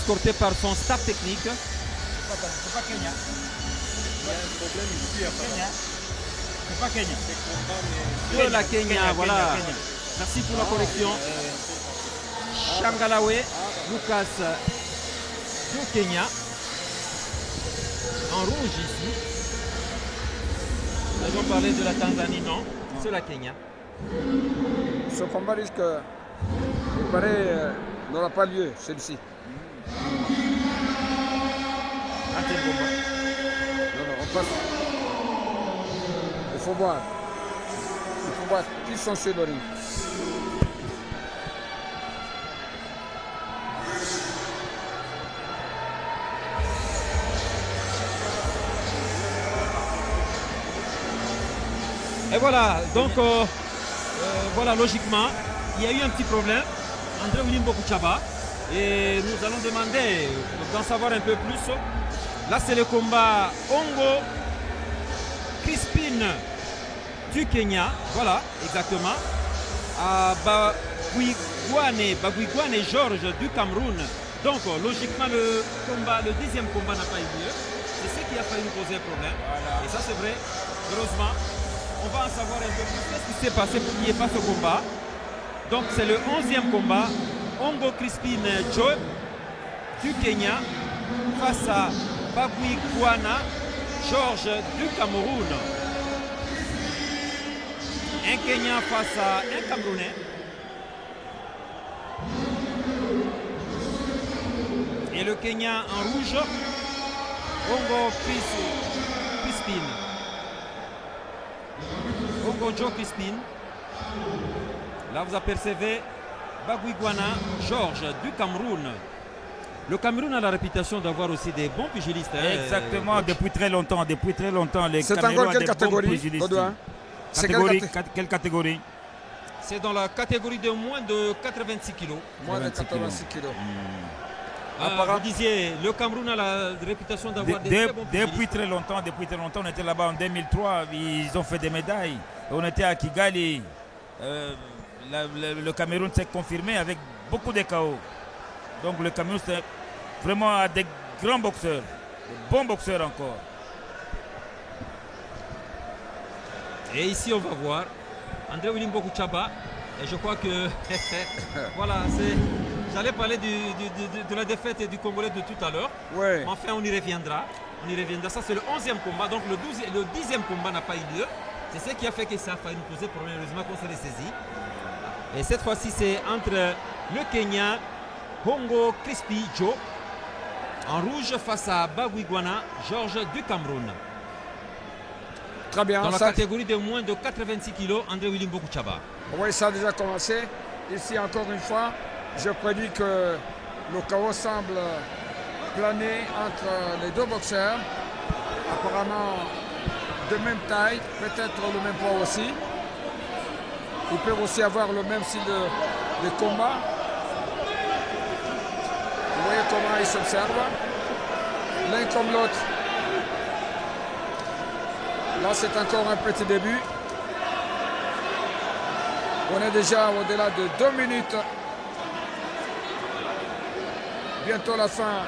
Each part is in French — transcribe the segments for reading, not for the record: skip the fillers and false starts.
escorté par son staff technique. C'est pas Kenya. Il y a un problème ici Kenya. C'est pas Kenya. De la Kenya, voilà. Kenya. Merci pour la correction. Shangalawe, Lucas du Kenya. En rouge ici. Nous allons parler de la Tanzanie, non. C'est la Kenya. Ce combat risque, il paraît, n'aura pas lieu, celui-ci. Non, on passe. Il faut voir. Il faut voir qui sont sur le ring. Et voilà, donc voilà, logiquement, il y a eu un petit problème. André William Bokuchaba. Et nous allons demander d'en savoir un peu plus. Là, c'est le combat Ongo Crispin du Kenya. Voilà, exactement. À Baguiguane Georges du Cameroun. Donc, logiquement, le deuxième combat n'a pas eu lieu. C'est ce qui a failli nous poser un problème. Voilà. Et ça, c'est vrai. Heureusement, on va en savoir un peu plus. Qu'est-ce qui s'est passé pour qu'il n'y ait pas ce combat? Donc, c'est le 11e combat. Ongo Crispin Joe du Kenya face à Baguiguana Georges du Cameroun. Un Kenyan face à un Camerounais. Et le Kenya en rouge, Ongo Crispin. Ongo Joe Crispin. Là, vous apercevez Baguiguana Georges du Cameroun. Le Cameroun a la réputation d'avoir aussi des bons pugilistes. Exactement, depuis très longtemps. C'est encore quelle catégorie, Baudouin? Quelle catégorie? C'est dans la catégorie de moins de 86 kilos. Moins de 86 kilos. Vous disiez, le Cameroun a la réputation d'avoir des très bons pugilistes. Depuis très longtemps, on était là-bas en 2003, ils ont fait des médailles. On était à Kigali. Le Cameroun s'est confirmé avec beaucoup de KO. Donc le Cameroun, c'est vraiment des grands boxeurs, de bons boxeurs encore. Et ici, on va voir André William Bokuchaba. Et je crois que voilà, j'allais parler de la défaite du Congolais de tout à l'heure. Ouais. Enfin, on y reviendra. Ça, c'est le 11e combat. Donc le 10e combat n'a pas eu lieu. C'est ce qui a fait que ça a failli nous poser problème. Heureusement qu'on s'est ressaisi. Et cette fois-ci, c'est entre le Kenya, Ongo Crispin Joe, en rouge face à Baguiguana Georges du Cameroun. Très bien. Dans la catégorie de moins de 86 kilos, André William Bokuchaba. Oui, ça a déjà commencé. Ici, encore une fois, je prédis que le chaos semble planer entre les deux boxeurs. Apparemment de même taille, peut-être le même poids aussi. Ils peuvent aussi avoir le même style de combat. Vous voyez comment ils s'observent. L'un comme l'autre. Là, c'est encore un petit début. On est déjà au-delà de 2 minutes. Bientôt la fin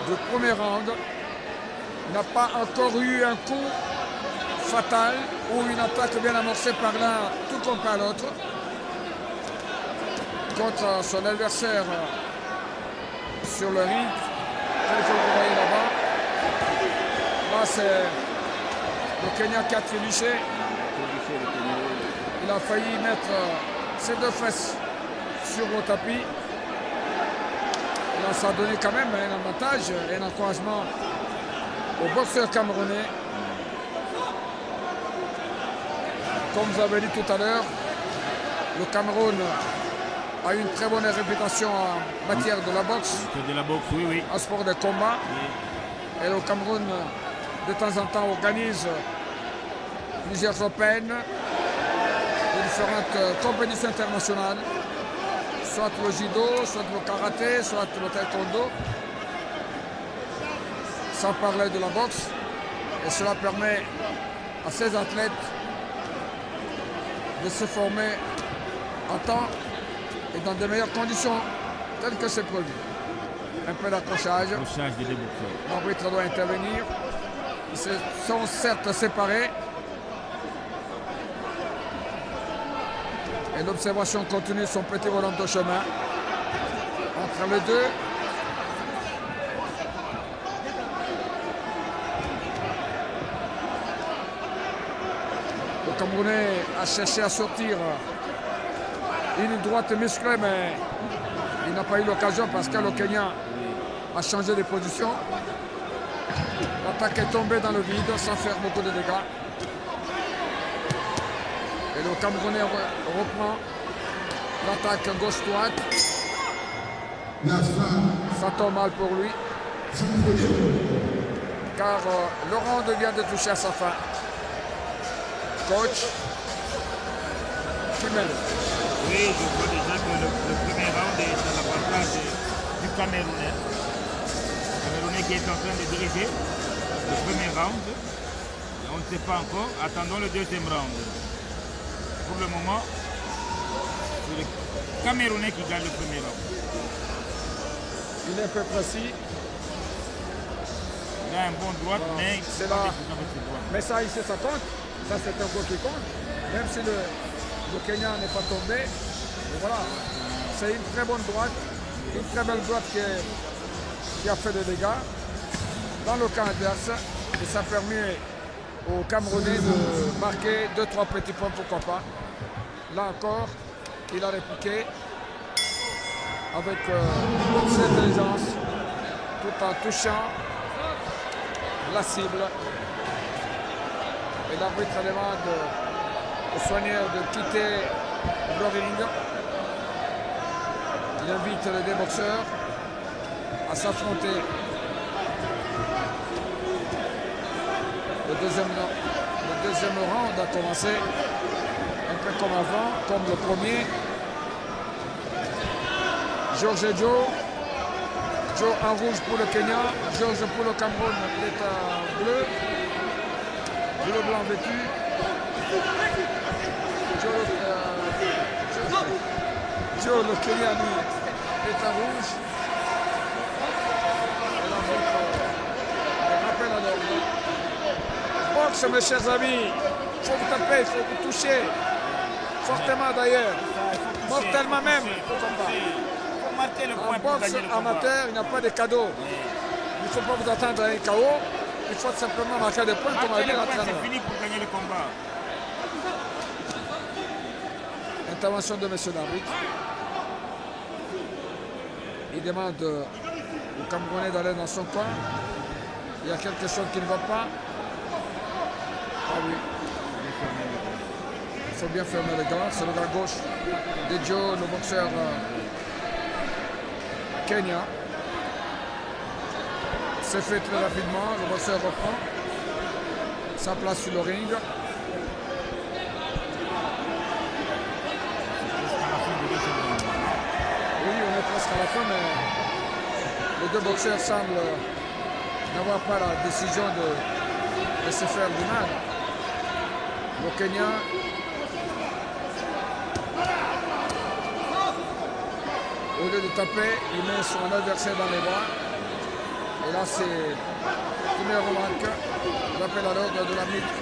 du premier round. Il n'a pas encore eu un coup fatal ou une attaque bien amorcée par l'un tout comme par l'autre contre son adversaire sur le ring, tel que vous voyez là-bas. Là, c'est le Kenya qui a trébuché. Il a failli mettre ses deux fesses sur le tapis. Là, ça a donné quand même un avantage et un encouragement au boxeur camerounais. Comme vous avez dit tout à l'heure, le Cameroun a une très bonne réputation en matière de la boxe. De la boxe, oui, oui. En sport de combat. Oui. Et le Cameroun, de temps en temps, organise plusieurs européennes, de différentes compétitions internationales, soit le judo, soit le karaté, soit le taekwondo, sans parler de la boxe. Et cela permet à ces athlètes de se former en temps et dans de meilleures conditions, telles que c'est prévu. Un peu d'accrochage. Accrochage des deux boxeurs. L'arbitre doit intervenir. Ils se sont certes séparés. Et l'observation continue son petit volant de chemin. Entre les deux. Le Camerounais a cherché à sortir une droite musclée, mais il n'a pas eu l'occasion parce que le Kenya a changé de position. L'attaque est tombée dans le vide sans faire beaucoup de dégâts. Et le Camerounais reprend l'attaque gauche-droite. Ça tombe mal pour lui. Car le round vient de toucher à sa fin. Coach, qui mène. Oui, je vois déjà que le premier round est dans l'avantage du Camerounais. Le Camerounais qui est en train de diriger le premier round. On ne sait pas encore. Attendons le deuxième round. Pour le moment, c'est le Camerounais qui gagne le premier round. Il est un peu précis. Il a un bon droite, Voilà. mais C'est là. Mais ça ici, ça compte. Ça, c'est un coup qui compte. Même si le Kenya n'est pas tombé. Mais voilà. C'est une très bonne droite. Une très belle droite qui a fait des dégâts dans le camp adverse. Et ça permet aux Camerounais de marquer 2-3 petits points, pourquoi pas. Là encore, il a répliqué avec toute cette intelligence, tout en touchant la cible. Et l'arbitre demande aux soigneurs de quitter le ring. Il invite les deux boxeurs à s'affronter. Le deuxième round a commencé un peu comme avant, comme le premier. Georges et Joe. Joe en rouge pour le Kenya, Georges pour le Cameroun, il est en bleu. Bleu blanc vêtu. Joe, le Kenya, lui, est en rouge. Et l'arbitre rappelle à l'ordre. Boxe, mes chers amis. Il faut vous taper, il faut vous toucher. Fortement d'ailleurs. Mortellement même. En boxe amateur, il n'y a pas de cadeau. Il ne faut pas vous attendre à un KO. Il faut simplement marquer des points comme a dit l'entraîneur. C'est fini pour gagner le combat. Intervention de monsieur l'arbitre. Il demande au Camerounais d'aller dans son coin. Il y a quelque chose qui ne va pas. Ah oui. Il faut bien fermer les gants. C'est le gars gauche de Joe, le boxeur Kenya. C'est fait très rapidement. Le boxeur reprend sa place sur le ring. Oui, on est presque à la fin, mais les deux boxeurs semblent n'avoir pas la décision de se faire du mal. Le Kenya au lieu de taper, il met son adversaire dans les bras. Et là, c'est une remarque. Rappel à l'ordre de l'arbitre.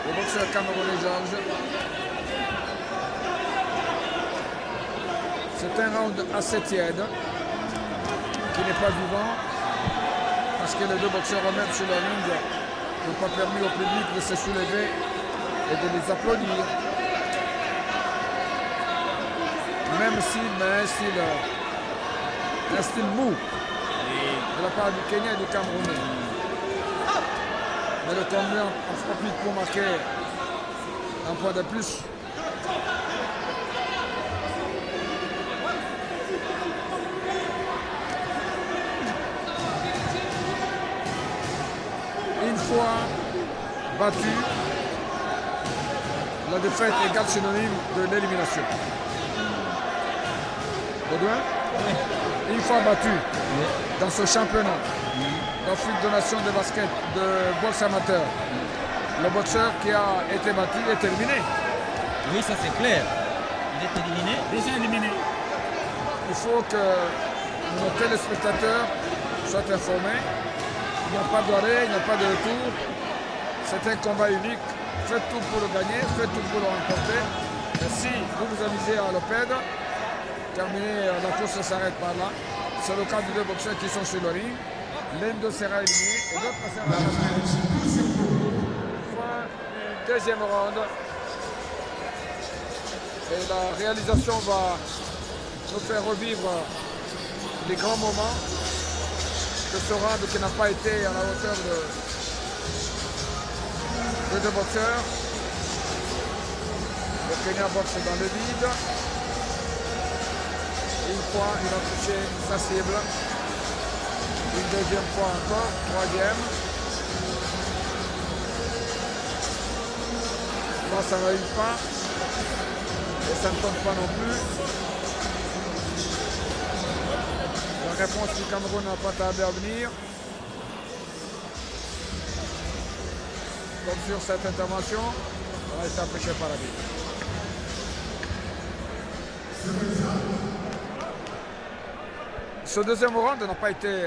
Le boxeur camerounais Georges. C'est un round assez tiède, qui n'est pas vivant, parce que les deux boxeurs eux-mêmes sur la ring n'ont pas permis au public de se soulever et de les applaudir. Même s'il met un style mou de la part du Kenya et du Camerounais. Mais le Camerounais en profite pour marquer un point de plus. Une fois battu, la défaite égale synonyme de l'élimination. Baudouin, une fois battu dans ce championnat d'Afrique de Nations de basket, de boxe amateur, le boxeur qui a été battu est éliminé. Oui, ça c'est clair. Il est éliminé. Déjà éliminé. Il faut que nos téléspectateurs soient informés. Il n'y a pas d'arrêt, il n'y a pas de retour. C'est un combat unique. Faites tout pour le gagner, faites tout pour le remporter. Et si vous vous amusez à le perdre, terminer, la course s'arrête par là. C'est le cas de deux boxeurs qui sont sur le ring. L'un d'eux sera éliminé et l'autre sera éliminé. Deuxième round. Et la réalisation va nous faire revivre les grands moments de ce round qui n'a pas été à la hauteur de deux boxeurs. Le Kenya boxe dans le vide. Une fois, il a touché sa cible. Une deuxième fois encore, troisième. Là, ça ne réussit pas. Et ça ne tombe pas non plus. La réponse du Cameroun n'a pas tardé à venir. Comme sur cette intervention, on a été empêché par la vie. Ce deuxième round n'a pas été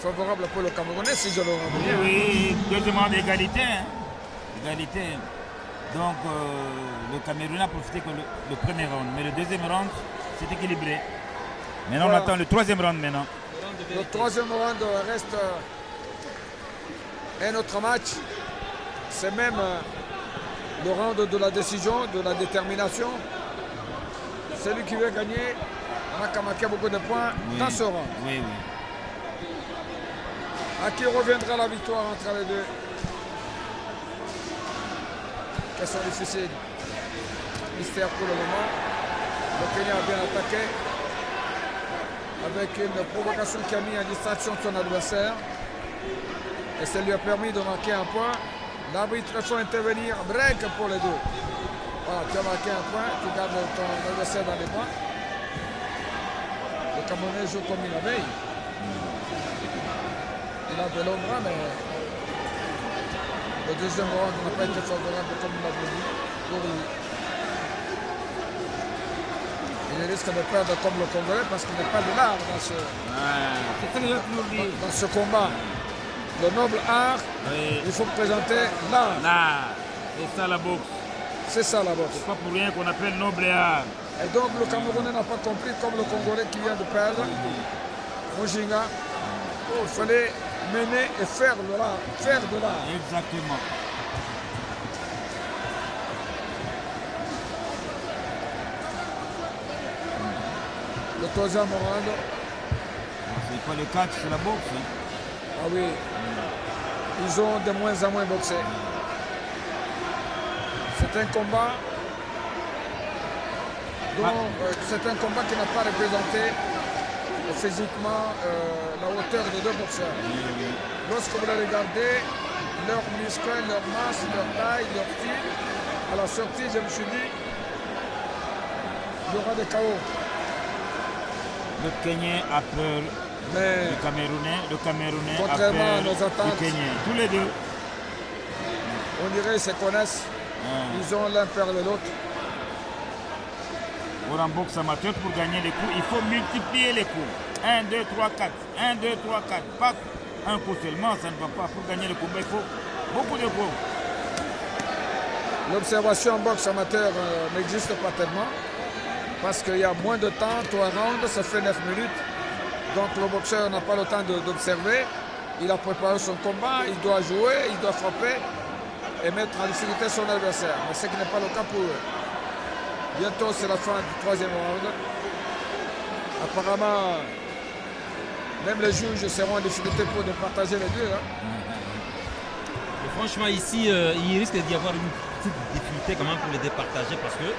favorable pour le Camerounais, si je le remets bien. Oui, deuxième round d'égalité. Hein. Égalité. Donc le Cameroun a profité que le premier round, mais le deuxième round, c'est équilibré. Maintenant voilà. On attend le troisième round maintenant. Le troisième round reste un autre match. C'est même le round de la décision, de la détermination. Celui qui veut gagner n'a qu'à marquer beaucoup de points dans ce round. Oui, oui. À qui reviendra la victoire entre les deux? Question difficile. Mystère pour le moment. Le Kenya a bien attaqué avec une provocation qui a mis en distraction son adversaire. Et ça lui a permis de marquer un point. L'arbitre faut intervenir, break pour les deux. Voilà, tu as marqué un point, tu gardes ton adversaire dans les points. Le Camerounais joue comme il avait. Il a de l'ombre, mais le deuxième round n'a pas été favorable comme il l'avait dit pour lui. Il risque de perdre comme le Congolais parce qu'il n'est pas de l'art dans ce combat. Le noble art, il faut présenter l'art. L'art, c'est ça la boxe. C'est ça la boxe. C'est pas pour rien qu'on appelle noble art. Et donc le Camerounais n'a pas compris, comme le Congolais qui vient de perdre, Mujinga, il fallait mener et faire de l'art. Exactement. Le troisième round. C'est pas le catch, c'est la boxe. Hein. Ah oui. Ils ont de moins en moins boxé. C'est un combat c'est un combat qui n'a pas représenté physiquement la hauteur des deux boxeurs. Lorsque vous les regardez, leurs muscles, leur masse, leur taille, leur tir, à la sortie, je me suis dit, il y aura des chaos. Le Kenyan a peur du Camerounais, le Camerounais a peur à nos attentes, du Kenyan. Tous les deux. On dirait qu'ils se connaissent. Ils ont l'un peur de l'autre. Pour un boxe amateur, pour gagner les coups, il faut multiplier les coups. 1, 2, 3, 4. 1, 2, 3, 4. Pas un coup seulement, ça ne va pas. Pour gagner le combat, il faut beaucoup de coups. L'observation en boxe amateur n'existe pas tellement. Parce qu'il y a moins de temps, 3 rounds, ça fait 9 minutes. Donc le boxeur n'a pas le temps d'observer. Il a préparé son combat, il doit jouer, il doit frapper et mettre en difficulté son adversaire. Mais ce qui n'est pas le cas pour eux. Bientôt c'est la fin du troisième round. Apparemment, même les juges seront en difficulté pour départager les deux. Hein. Et franchement ici, il risque d'y avoir une petite difficulté quand même pour les départager parce que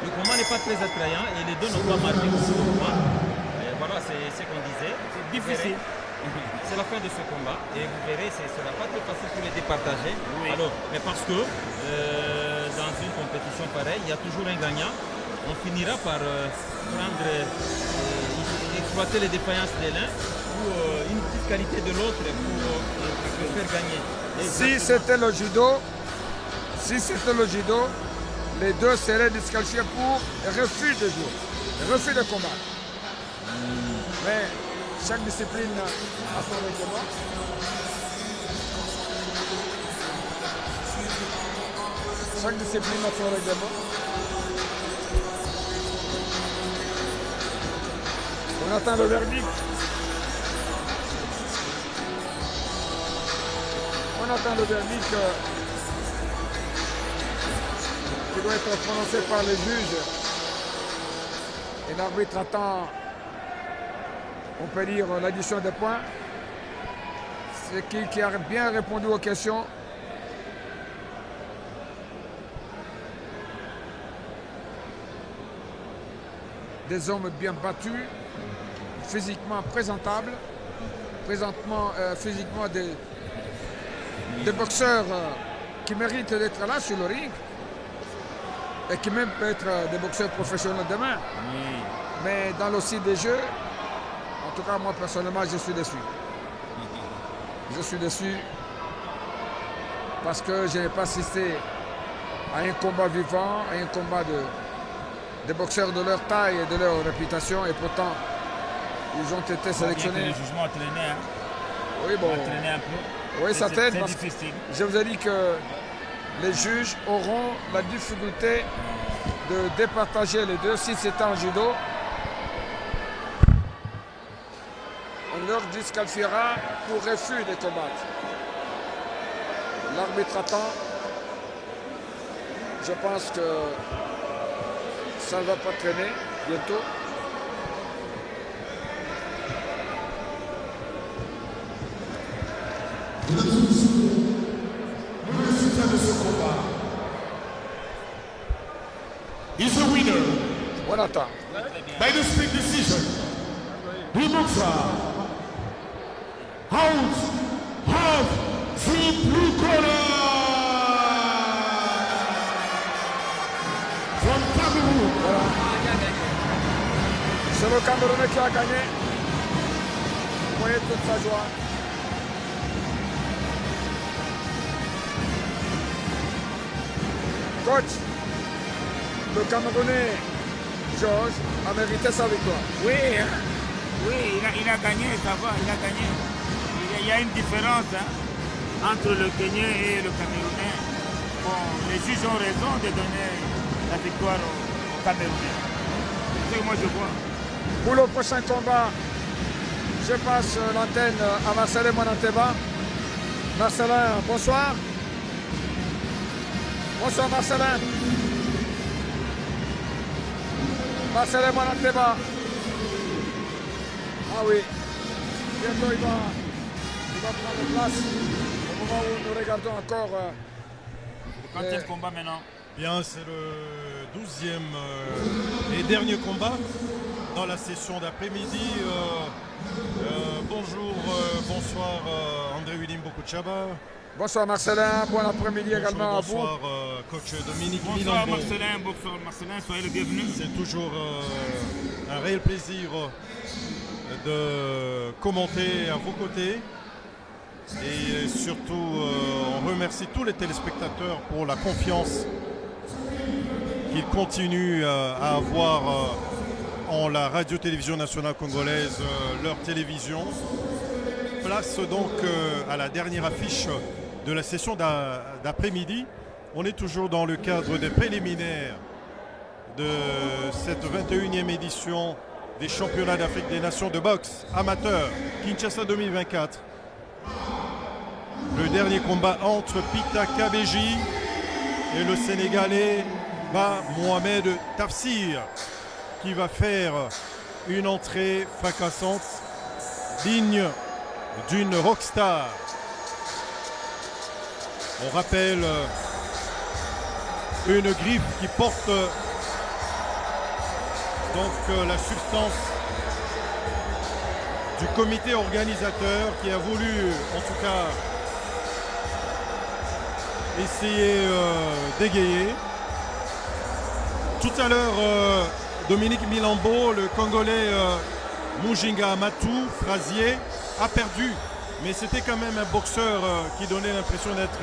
le combat n'est pas très attrayant et les deux n'ont pas marqué beaucoup de points. Voilà, c'est ce qu'on disait. C'est difficile. C'est la fin de ce combat et vous verrez, ce ne sera pas très facile pour les départager. Oui. Alors, mais parce que dans une compétition pareille, il y a toujours un gagnant. On finira par exploiter les défaillances de l'un ou une petite qualité de l'autre pour faire gagner. Si c'était le judo, les deux seraient disqualifiés pour refus de jouer, refus de combat. Mais chaque discipline a son règlement. Chaque discipline a son règlement. On attend le verdict. On attend le verdict qui doit être prononcé par les juges. Et l'arbitre attend, on peut dire, l'addition des points. C'est qui a bien répondu aux questions. Des hommes bien battus, physiquement présentables, physiquement des boxeurs qui méritent d'être là sur le ring et qui même peuvent être des boxeurs professionnels demain. Oui. Mais dans le site des jeux, en tout cas moi personnellement je suis déçu. Je suis déçu parce que je n'ai pas assisté à un combat vivant, à un combat des boxeurs de leur taille et de leur réputation, et pourtant ils ont été sélectionnés. Le jugement entraîné, hein. Oui, bon. Entraîné un peu. Oui, ça t'aide C'est parce que difficile. je vous ai dit que les juges auront la difficulté de départager les deux. Si c'était en judo, on leur disqualifiera pour refus de combattre. L'arbitre attend. Je pense que ça ne va pas traîner bientôt. Le résultat de ce combat is the winner On attend. by the split decision. The boxer out of the blue corner from Cameroon. C'est le Camerounais qui a gagné. Vous voyez toute sa joie. Coach, le Camerounais Georges a mérité sa victoire. Oui, hein. Oui, il a gagné, ça va, il a gagné. Il y a une différence, hein, entre le Kenyan et le Camerounais. Bon, les juges ont raison de donner la victoire au Camerounais. C'est ce que moi je vois. Pour le prochain combat, je passe l'antenne à Marcelin Monanteba. Marcelin, bonsoir. Bonsoir Marcelin. Marcelin Monanteba. Ah oui. Bientôt il va prendre place au moment où nous regardons encore. Quand il combat maintenant. Bien, c'est le 12e et dernier combat dans la session d'après-midi. Bonjour, bonsoir André William Bokuchaba. Bonsoir Marcelin, bon après-midi également à vous. Bonsoir coach Dominique Bonsoir Milambo. Marcelin, soyez le bienvenu. C'est toujours un réel plaisir de commenter à vos côtés. Et surtout, on remercie tous les téléspectateurs pour la confiance qu'ils continuent à avoir en la radio-télévision nationale congolaise, leur télévision. Place donc à la dernière affiche de la session d'après-midi. On est toujours dans le cadre des préliminaires de cette 21e édition des championnats d'Afrique des Nations de boxe amateur Kinshasa 2024. Le dernier combat entre Pita Kabeji et le Sénégalais Mohamed Tafsir, qui va faire une entrée fracassante digne d'une rockstar. On rappelle une griffe qui porte donc la substance du comité organisateur qui a voulu en tout cas essayer d'égayer. Tout à l'heure, Dominique Milambo, le Congolais Mujinga Amatou, Frazier, a perdu. Mais c'était quand même un boxeur qui donnait l'impression d'être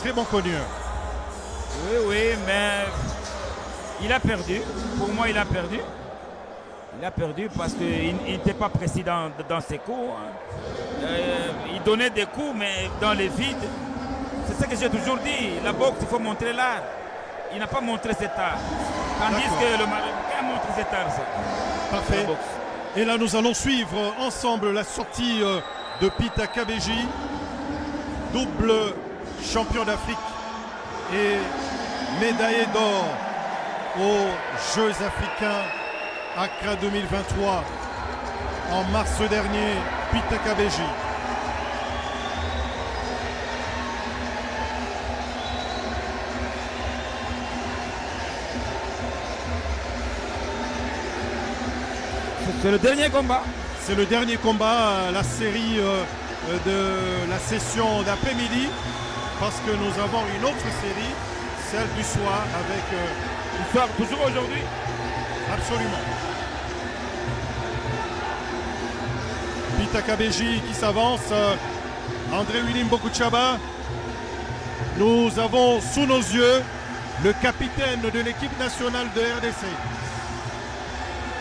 très bon connu. Oui, mais il a perdu. Pour moi, il a perdu. Il a perdu parce qu'il n'était pas précis dans ses coups. Hein. Il donnait des coups, mais dans les vides. C'est ce que j'ai toujours dit. La boxe, il faut montrer l'art. Il n'a pas montré cet art. Tandis que le Marocain montre cet art. Parfait. Et là, nous allons suivre ensemble la sortie de Pita Kabeji, double champion d'Afrique et médaillé d'or aux Jeux africains Accra 2023 en mars dernier. Pita Kabeji. C'est le dernier combat. C'est le dernier combat, la série de la session d'après-midi, parce que nous avons une autre série, celle du soir avec... Du soir, toujours aujourd'hui? Absolument. Pita Kabeji qui s'avance, André Willy Mbokuchaba. Nous avons sous nos yeux le capitaine de l'équipe nationale de RDC,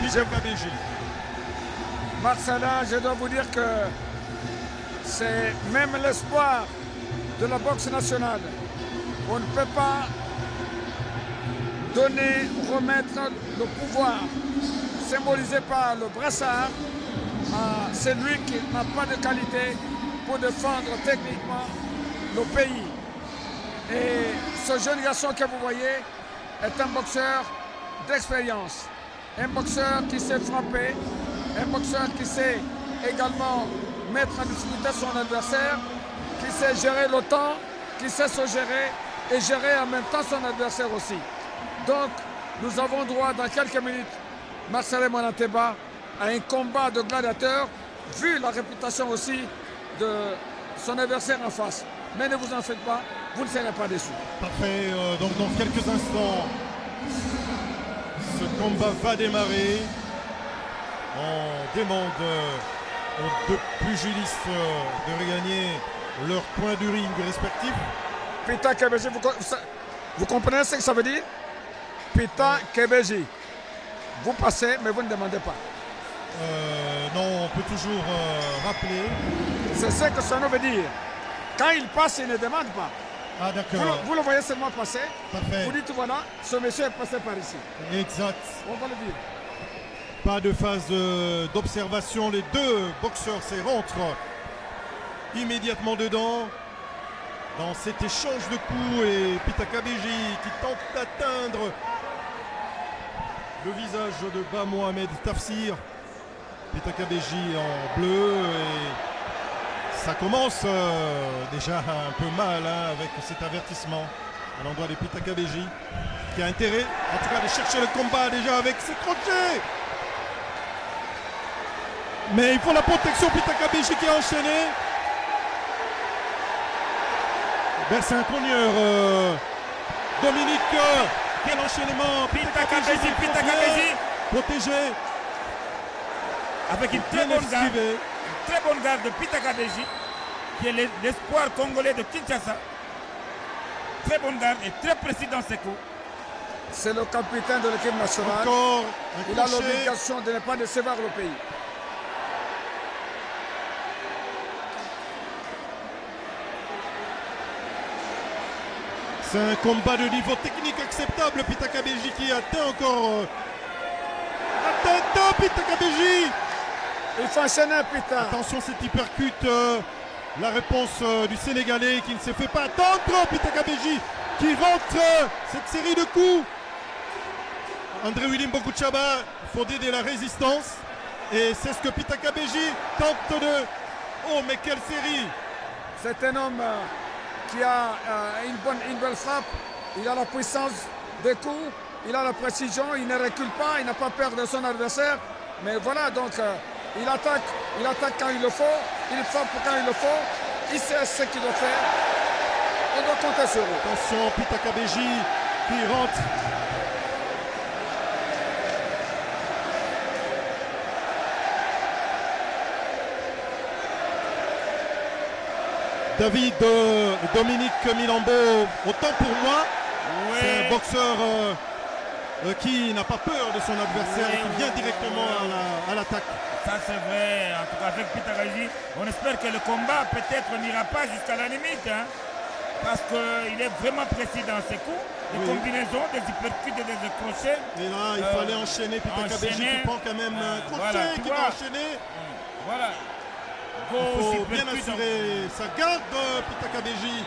Pita Kabeji. Marcela, je dois vous dire que c'est même l'espoir de la boxe nationale. On ne peut pas donner, remettre le pouvoir symbolisé par le brassard à celui qui n'a pas de qualité pour défendre techniquement le pays. Et ce jeune garçon que vous voyez est un boxeur d'expérience, un boxeur qui sait frapper, un boxeur qui sait également mettre en difficulté son adversaire, qui sait gérer le temps, qui sait se gérer et gérer en même temps son adversaire aussi. Donc, nous avons droit dans quelques minutes, Marcel Monateba, à un combat de gladiateurs, vu la réputation aussi de son adversaire en face. Mais ne vous en faites pas, vous ne serez pas déçus. Parfait, donc dans quelques instants, ce combat va démarrer. On demande aux deux pugilistes de regagner leur coin du ring respectif. Pita Kabeji, vous comprenez ce que ça veut dire? Pita Kabeji. Vous passez, mais vous ne demandez pas. Non, on peut toujours rappeler. C'est ce que ça veut dire. Quand il passe, il ne demande pas. Ah d'accord. Vous le voyez seulement passer. Parfait. Vous dites voilà, ce monsieur est passé par ici. Exact. On va le dire. Pas de phase d'observation. Les deux boxeurs se rentrent immédiatement dedans. Dans cet échange de coups, et Pita Kabeji qui tente d'atteindre le visage de Ba Mohamed Tafsir. Pita Kabeji en bleu, et ça commence déjà un peu mal hein, avec cet avertissement à l'endroit de Pita Kabeji qui a intérêt en tout cas de chercher le combat déjà avec ses crochets. Mais il faut la protection, Pita Kabeji qui a enchaîné. C'est un cogneur. Dominique, quel enchaînement. Pita Kabeji. Protégé. Avec une très bonne garde de Pita Kabeji, qui est l'espoir congolais de Kinshasa. Très bonne garde et très précis dans ses coups. C'est le capitaine de l'équipe nationale. Encore il a l'obligation de ne pas décevoir le pays. C'est un combat de niveau technique acceptable. Pita Kabeji qui atteint encore. Atteint Pita Kabeji. Il faut enchaîner Pita. Attention, cet hypercute. La réponse du Sénégalais qui ne se fait pas attendre. Pita Kabeji qui rentre cette série de coups. André Willy Mbokuchaba, il faut aider la résistance. Et c'est ce que Pita Kabeji tente de... Oh, mais quelle série! C'est un homme qui a une belle frappe. Il a la puissance des coups. Il a la précision. Il ne recule pas. Il n'a pas peur de son adversaire. Mais voilà, donc il attaque quand il le faut. Il frappe quand il le faut. Il sait ce qu'il doit faire. On doit compter sur lui. Attention, Pita Kabeji qui rentre. David Dominique Milambo, autant pour moi, c'est un boxeur qui n'a pas peur de son adversaire et qui vient directement à l'attaque. Ça c'est vrai, en tout cas avec Peter Kabeji, on espère que le combat peut-être n'ira pas jusqu'à la limite, hein, parce qu'il est vraiment précis dans ses coups, des combinaisons, des hypercutes et des crochets. Et là, il fallait enchaîner. Peter Kabeji qui prend quand même un crochet, voilà, qui va enchaîner. Voilà. Il faut bien assurer sa garde, Peter Kabeji,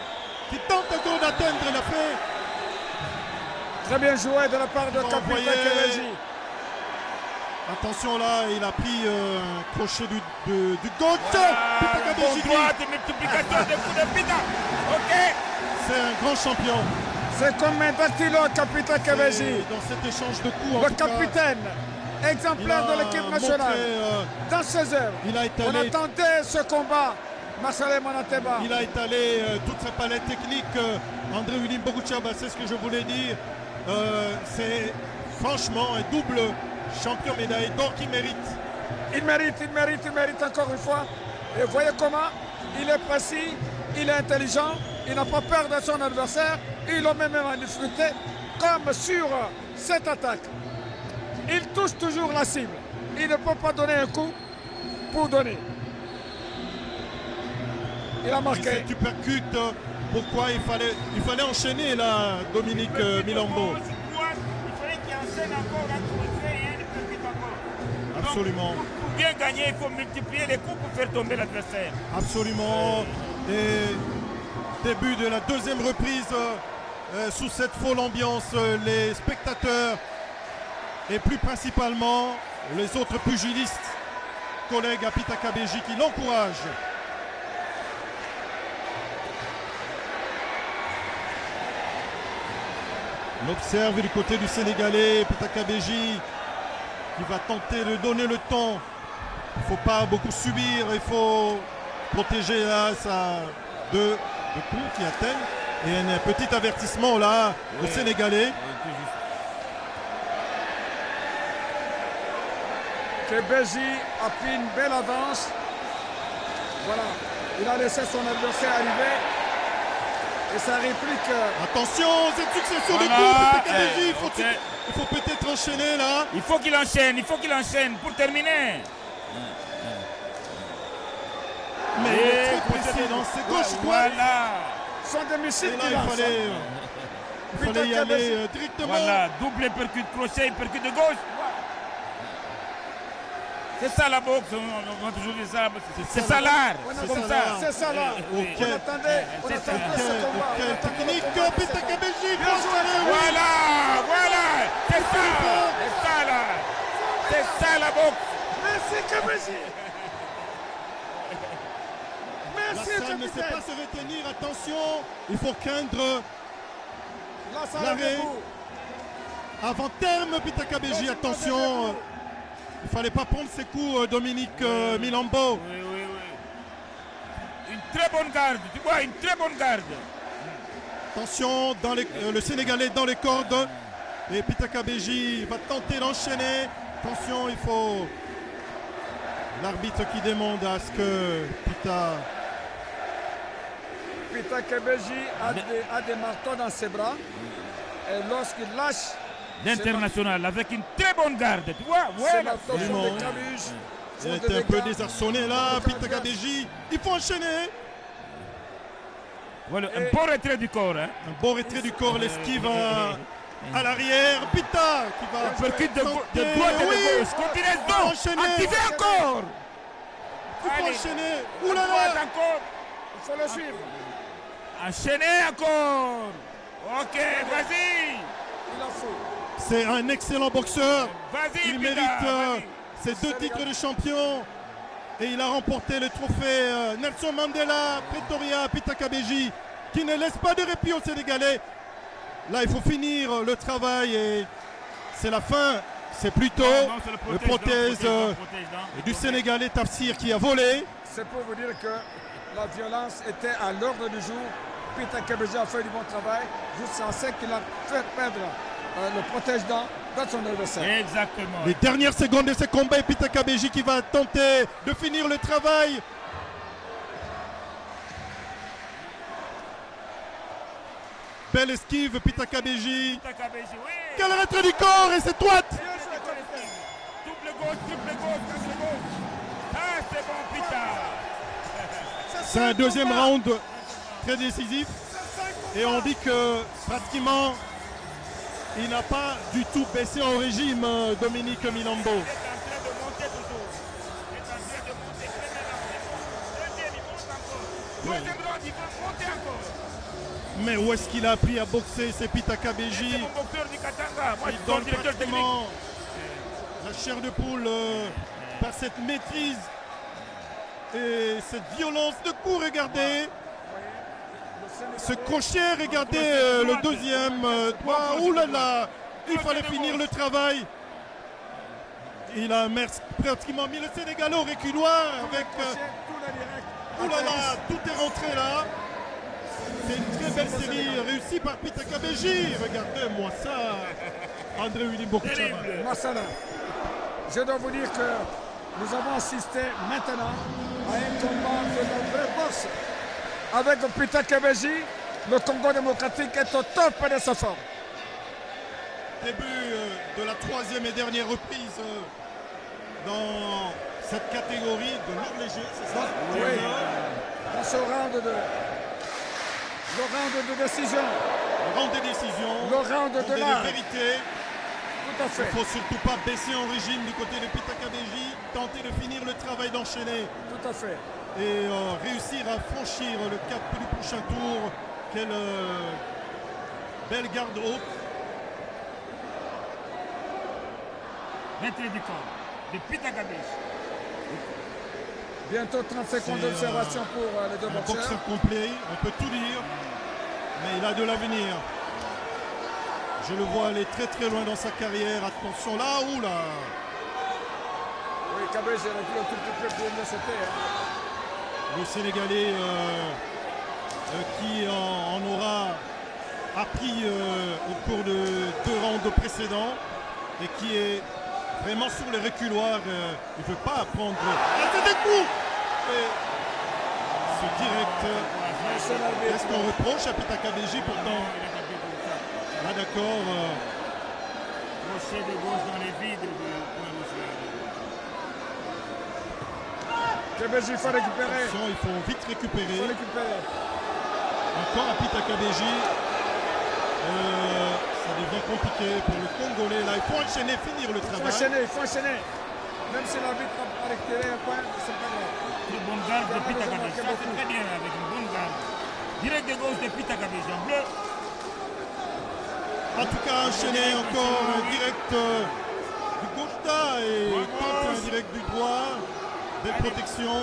qui tente encore d'atteindre la fin. Très bien joué de la part de Kapita Kabeji. Attention là, il a pris un crochet du gauche. Peter Kabeji droit de multiplication des coups de Peter. Ok. C'est un grand champion. C'est comme un dactylo, Kapita Kabeji. Dans cet échange de coups, Le capitaine exemplaire de l'équipe nationale. Dans ses œuvres, il a étalé, on attendait ce combat. Marcel Monateba. Il a étalé toute sa palette technique. André Willy Boguchaba, c'est ce que je voulais dire. C'est franchement un double champion médaille d'or qui mérite. Il mérite encore une fois. Et voyez comment il est précis, il est intelligent, il n'a pas peur de son adversaire. Il le met même en difficulté, comme sur cette attaque. Il touche toujours la cible. Il ne peut pas donner un coup pour donner. Il a marqué. Tu percutes. Pourquoi il fallait enchaîner là, Dominique Milambo. Il fallait qu'il enchaîne encore un crochet et un hypercute encore. Absolument. Donc, pour bien gagner, il faut multiplier les coups pour faire tomber l'adversaire. Absolument. Et début de la deuxième reprise sous cette folle ambiance, les spectateurs et plus principalement les autres pugilistes, collègues à Peter Kabeji qui l'encouragent. On observe du côté du Sénégalais, Peter Kabeji qui va tenter de donner le temps. Il ne faut pas beaucoup subir, il faut protéger là deux coups qui atteignent. Et un petit avertissement là au Sénégalais. Kabeji a pris une belle avance. Voilà, il a laissé son adversaire arriver. Et ça réplique. Attention, cette succession de coups, Peter Kabeji, il faut peut-être enchaîner là. Il faut qu'il enchaîne pour terminer. Mais il est très précis dans ses gauches. Voilà. Son demi-cible Et là, il fallait y aller directement. Voilà, double percute crochet, percute de gauche. C'est ça la boxe, on va toujours dire ça. C'est ça l'art. C'est comme ça. C'est ça là. On attendait ce combat. Quelle technique, Peter Kabeji. Voilà. C'est ça là. C'est ça la boxe. Merci Kabeji. La salle ne sait pas se retenir, attention, il faut craindre l'arrêt. Avant terme, Peter Kabeji, attention. Il ne fallait pas prendre ses coups, Dominique Milambo. Oui. Une très bonne garde, tu vois, une très bonne garde. Attention, le Sénégalais dans les cordes. Et Peter Kabeji va tenter d'enchaîner. Attention, il faut l'arbitre qui demande à ce que Peter Kabeji a des marteaux dans ses bras. Et lorsqu'il lâche l'international avec une très bonne garde, tu vois. Ces marteaux sont des caluches. Il était un peu désarçonné là, Peter Kabeji. Il faut enchaîner. Voilà, un bon retrait du corps. Hein. Un bon retrait du corps, l'esquive à l'arrière. Peter qui va percute de droite et de gauche. Combinaison. Activez encore. Il faut enchaîner. Oulala. Encore. Il faut le suivre. Enchaînez encore. Ok, vas-y. Il en faut. C'est un excellent boxeur. Vas-y, il mérite ses 2 titres de champion. Et il a remporté le trophée Nelson Mandela, Pretoria, Peter Kabeji, qui ne laisse pas de répit aux Sénégalais. Là, il faut finir le travail et c'est la fin. C'est plutôt le prothèse du Sénégalais Tafsir qui a volé. C'est pour vous dire que la violence était à l'ordre du jour. Peter Kabeji a fait du bon travail. Jusqu'à ce qu'il a fait perdre le protège dans son adversaire. Exactement. Les dernières secondes de ce combat, Peter Kabeji qui va tenter de finir le travail. Belle esquive, Peter Kabeji. Peter Kabeji, oui. quel retrait du corps et c'est droite. Double gauche, triple gauche. Ah, c'est bon, Pita. C'est un deuxième round très décisif. Et on dit que pratiquement il n'a pas du tout baissé en régime, Dominique Milambo. Il est en train de monter toujours. Il est en train de monter. Deuxième, il monte encore. Deuxième round, il va monter encore. Mais où est-ce qu'il a appris à boxer? C'est Pita C'est Kabeji. mon boxeur du Katanga. Moi, je Il suis son donne directeur technique. pratiquement la chair de poule par cette maîtrise et cette violence de coup. Regardez ce crochet, regardez le deuxième doigt. Ouh là là, il fallait finir le travail. Il a pratiquement mis le Sénégal au reculoir avec ouh là là, tout est rentré là. C'est une très belle série réussie par Pita Kabeji. Regardez-moi ça. André Willy Bokuchama. Massala, je dois vous dire que nous avons assisté maintenant à un combat de la vraie boxe. Avec Pita Kabeji, le Congo démocratique est au top de sa forme. Début de la troisième et dernière reprise dans cette catégorie de lourd léger, c'est ça? Oui, dans ce round de décision, Le round des décisions, le round round de des l'art. vérités. Tout à Il fait. ne faut surtout pas baisser en régime du côté de Pita Kabeji, tenter de finir le travail d'enchaîner Tout à fait. et réussir à franchir le cap du prochain tour. Quelle belle garde haute. Maître du corps de Pita Kabeji. Bientôt 30 secondes C'est, d'observation pour les deux Un boxeurs. boxeur complet, on peut tout dire, mais il a de l'avenir. Je le vois aller très très loin dans sa carrière. Attention là, ouh là. Oui, Kabeji aurait pu un tout petit peu plus mieux sauter. Le Sénégalais qui en aura appris au cours de 2 rounds précédents et qui est vraiment sur les reculoirs. Il ne veut pas apprendre. Ah, c'est des coups. Et ce direct, est-ce qu'on reproche à Pita Kabeji pourtant? Ah d'accord. Crochet de gauche dans les vides de point rouge. Kabeji, il faut récupérer. Attention, il faut vite Il récupérer. faut récupérer. Encore à Pita Kabeji. Ça devient compliqué pour le Congolais. Là, il faut enchaîner, finir le Il faut travail. enchaîner, il faut enchaîner. Même si l'arbitre a récupéré un point, c'est pas grave. Une bonne garde de Pita Kabeji. Ça c'est très bien avec une bonne garde. Direct de gauche de Pita Kabeji en bleu. En tout cas, enchaîner encore un direct du gauche là et tente un direct du droit. Belle protection.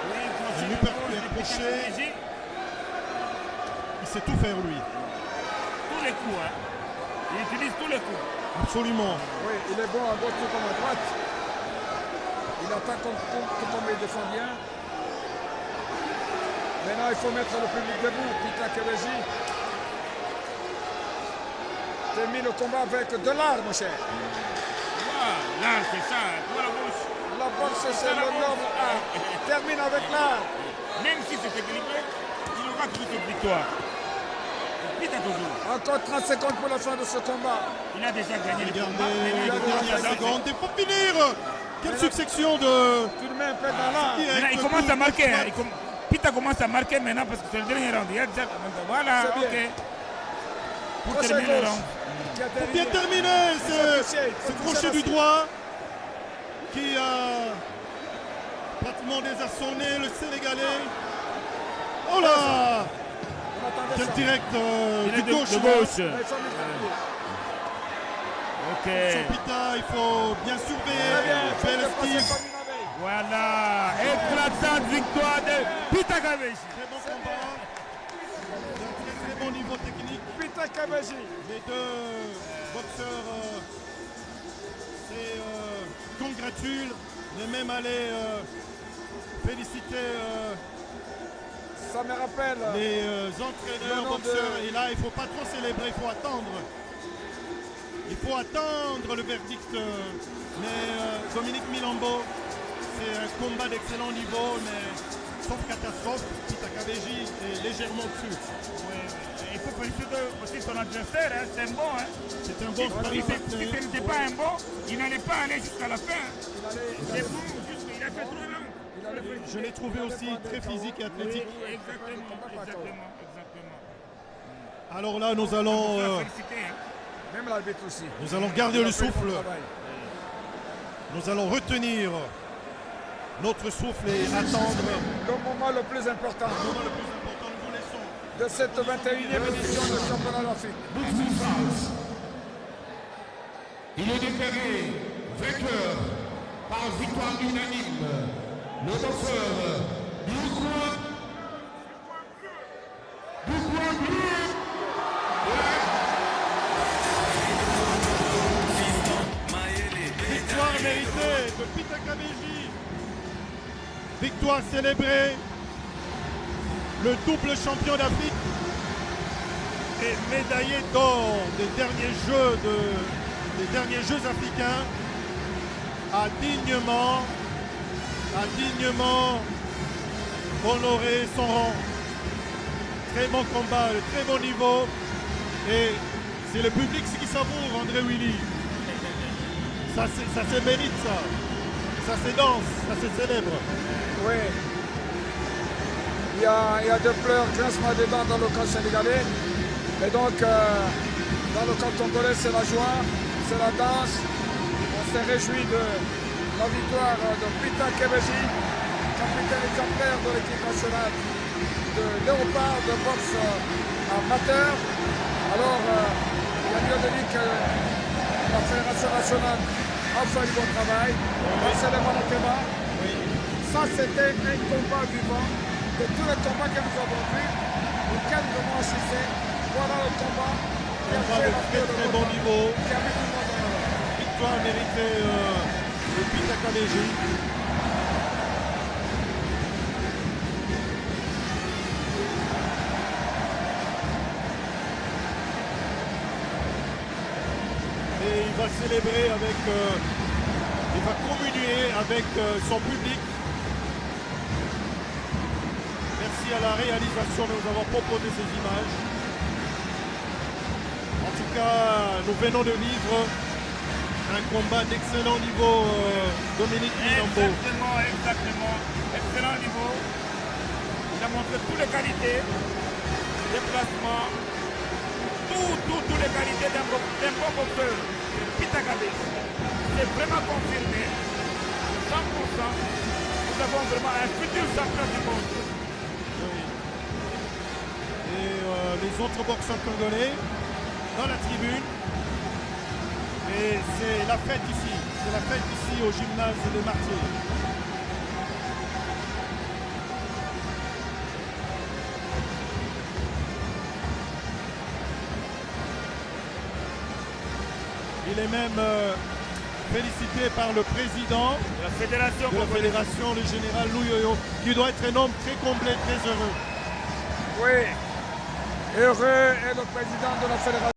Oui, crochet Un de uppercut, gauche de un Pita crochet. Kabeji. Il sait tout faire lui. Tous les coups, hein. Il utilise tous les coups. Absolument. Oui, il est bon à gauche tout comme à droite. Il attaque tout comme il défend bien. Maintenant, il faut mettre le public debout. Pita Kabeji termine le combat avec de l'art, mon cher. Là, c'est ça. Pour la gauche. La boxe, c'est le noble art. Termine avec l'art. Même si c'est équilibré, il aura toute cette victoire. Pita toujours. Encore 30 secondes pour la fin de ce combat. Il a déjà gagné le combat. Regardez les dernières secondes. Il faut finir. Quelle succession de Tu le mets un peu dans l'art. Maintenant, il commence à marquer. Hein. Pita commence à marquer maintenant parce que c'est le dernier round. Il y a déjà... Voilà, C'est bien. ok. Pour Crochet terminer le gauche. round. Qui a Bien terminé. terminé. toucher, Ce il faut toucher crochet la du cible. droit qui a pratiquement désarçonné le Sénégalais. Oh là. On attendait Quel ça. direct Il est du de gauche. gauche. Mais il faut multiplier. Ok. Son Pita, il faut bien Très surveiller. bien, il faut Belle que passer esquive. comme une abeille. Voilà. Éclatante victoire de Pita Kabeji. Très bon combat. D'un très bon niveau technique. Pita Kabeji. Les deux boxeurs congratulent. On est même allé féliciter Ça me rappelle. les entraîneurs, Le nom boxeurs. de- Et là, il ne faut pas trop célébrer, il faut attendre. Il faut attendre le verdict. Mais Dominique Milambo, c'est un combat d'excellent niveau, mais sauf catastrophe, Peter Kabeji est légèrement dessus. Il faut féliciter aussi son adversaire, hein, c'est un bon. Hein. C'est un bon Si ce n'était pas un bon, il n'allait pas aller jusqu'à la fin. C'est bon, il a fait trop long. Je l'ai trouvé aussi très physique et athlétique. Exactement. Alors là, nous allons, Même l'arbitre aussi. nous allons garder le souffle. Nous allons retenir notre souffle et attendre. Le moment le plus important Le moment le plus important, nous vous laissons. de cette 21e édition du championnat d'Afrique. Il est déclaré vainqueur par victoire unanime. Le boxeur du coin bleu. Victoire méritée de Peter Kabeji. Victoire célébrée. Le double champion d'Afrique et médaillé d'or des derniers Jeux africains a dignement honoré son rang. Très bon combat, très bon niveau. Et c'est le public qui savoure, André Willy. Ça se mérite, ça. Ça se danse, ça se célèbre. Oui. Il y a des pleurs, grincement des dents dans le camp sénégalais. Et donc, dans le camp congolais, c'est la joie, c'est la danse. On s'est réjoui de la victoire de Peter Kabeji, capitaine exemplaire de l'équipe nationale de Léopard de boxe amateur. Alors, il y a lieu de dire que la Fédération nationale a fait du bon travail. C'est le Manakeba. Ça, c'était un combat vivant de tous les combats que nous avons vus, auxquels nous avons assisté. Voilà le combat qui a fait de très bon niveau. qui a mis tout le monde en avant. Victoire méritée de Peter Kabeji. Et il va célébrer avec, il va communier avec son public. Merci à la réalisation de nous avoir proposé ces images. En tout cas, nous venons de vivre un combat d'excellent niveau, Dominique Minambo. Exactement. Excellent niveau. Il a montré toutes les qualités, déplacement, toutes les qualités d'un bon boxeur. Peter Kabeji. C'est vraiment confirmé. 100%. Nous avons vraiment un futur champion du monde. Oui. Et les autres boxeurs congolais dans la tribune. Et c'est la fête ici. C'est la fête ici au gymnase des Martyrs. Il est même félicité par le président De la fédération de la fédération, le général Louyoyo, qui doit être un homme très complet, très heureux. Oui, heureux est le président de la Fédération.